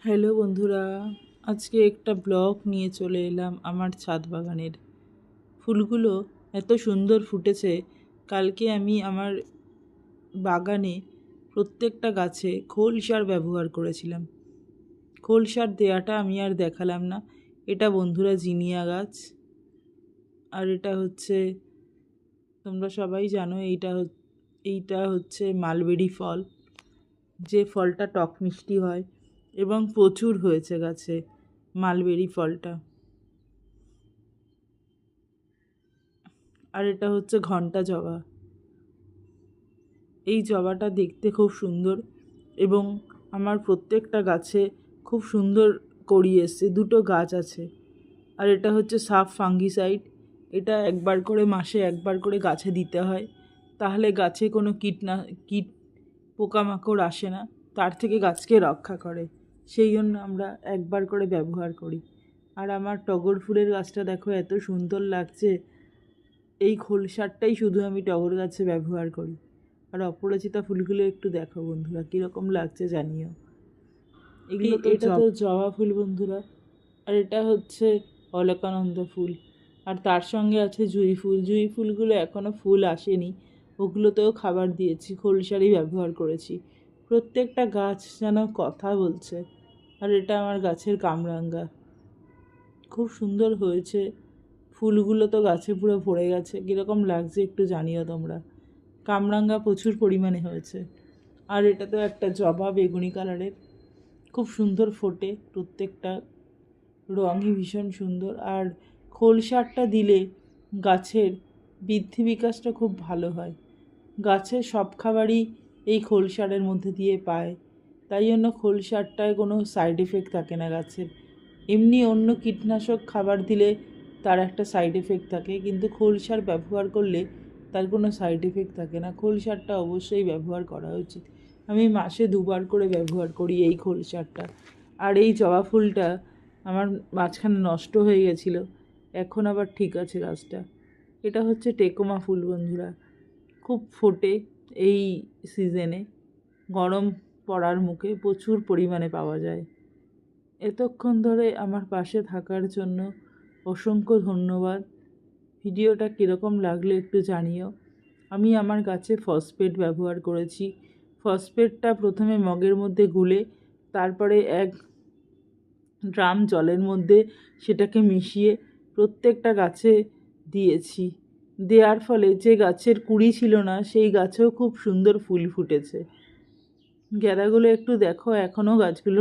Hello বন্ধুরা, আজকে একটা ব্লগ নিয়ে চলে এলাম আমার ছাদ বাগানের। ফুলগুলো এত সুন্দর ফুটেছে। কালকে আমি আমার বাগানে প্রত্যেকটা গাছে খোল সার ব্যবহার করেছিলাম। খোল সার দেওয়াটা আমি আর দেখালাম না। এটা বন্ধুরা জিনিয়া গাছ, আর এটা হচ্ছে, তোমরা সবাই জানো, এইটা হচ্ছে মালবেরি ফল, যে ফলটা টক মিষ্টি হয় এবং প্রচুর হয়েছে গাছে মালবেরি ফলটা। আর এটা হচ্ছে ঘণ্টা জবা। এই জবাটা দেখতে খুব সুন্দর এবং আমার প্রত্যেকটা গাছে খুব সুন্দর কড়ি এসছে। দুটো গাছ আছে। আর এটা হচ্ছে সাফ ফাঙ্গিসাইড। এটা মাসে একবার করে গাছে দিতে হয়, তাহলে গাছে কোনো কীট পোকামাকড় আসে না, তার থেকে গাছকে রক্ষা করে। সেই জন্য আমরা একবার করে ব্যবহার করি। আর আমার টগর ফুলের গাছটা দেখো, এত সুন্দর লাগছে। এই খোল সারটাই শুধু আমি টগর গাছে ব্যবহার করি। আর অপরাজিতা ফুলগুলো একটু দেখো বন্ধুরা, কীরকম লাগছে জানিও। এটা তো জবা ফুল বন্ধুরা, আর এটা হচ্ছে অলকানন্দা ফুল, আর তার সঙ্গে আছে জুঁই ফুল। জুঁই ফুলগুলো এখনও ফুল আসেনি, ওগুলোতেও খাবার দিয়েছি, খোল সারই ব্যবহার করেছি। প্রত্যেকটা গাছ যেন কথা বলছে। আর এটা আমার গাছের কামরাঙ্গা, খুব সুন্দর হয়েছে। ফুলগুলো তো গাছে পুরো ভরে গেছে, কীরকম লাগছে একটু জানিও তোমরা। কামরাঙ্গা প্রচুর পরিমাণে হয়েছে। আর এটা তো একটা জবা বেগুনি কালারের, খুব সুন্দর ফোটে, প্রত্যেকটা রঙই ভীষণ সুন্দর। আর খোল সারটা দিলে গাছের বৃদ্ধি বিকাশটা খুব ভালো হয়। গাছের সব খাবারই এই খোল সারের মধ্যে দিয়ে পায়, তাই জন্য খোল সারটায় কোনো সাইড এফেক্ট থাকে না গাছের। এমনি অন্য কীটনাশক খাবার দিলে তার একটা সাইড এফেক্ট থাকে, কিন্তু খোল সার ব্যবহার করলে তার কোনো সাইড এফেক্ট থাকে না। খোল সারটা অবশ্যই ব্যবহার করা উচিত। আমি মাসে 2বার করে ব্যবহার করি এই খোল সারটা। আর এই জবা ফুলটা আমার মাঝখানে নষ্ট হয়ে গেছিলো, এখন আবার ঠিক আছে গাছটা। এটা হচ্ছে টেকোমা ফুল বন্ধুরা, খুব ফোটে এই সিজনে। গরম পড়ার মুখে প্রচুর পরিমাণে পাওয়া যায়। এতক্ষণ ধরে আমার পাশে থাকার জন্য অসংখ্য ধন্যবাদ। ভিডিওটা কীরকম লাগলো একটু জানিও। আমি আমার গাছে ফসফেট ব্যবহার করেছি। ফসফেটটা প্রথমে মগের মধ্যে গুলে তারপরে 1 ড্রাম জলের মধ্যে সেটাকে মিশিয়ে প্রত্যেকটা গাছে দিয়েছি। দেওয়ার ফলে যে গাছের কুঁড়ি ছিল না, সেই গাছেও খুব সুন্দর ফুল ফুটেছে। গ্যাঁদাগুলো একটু দেখো, এখনও গাছগুলো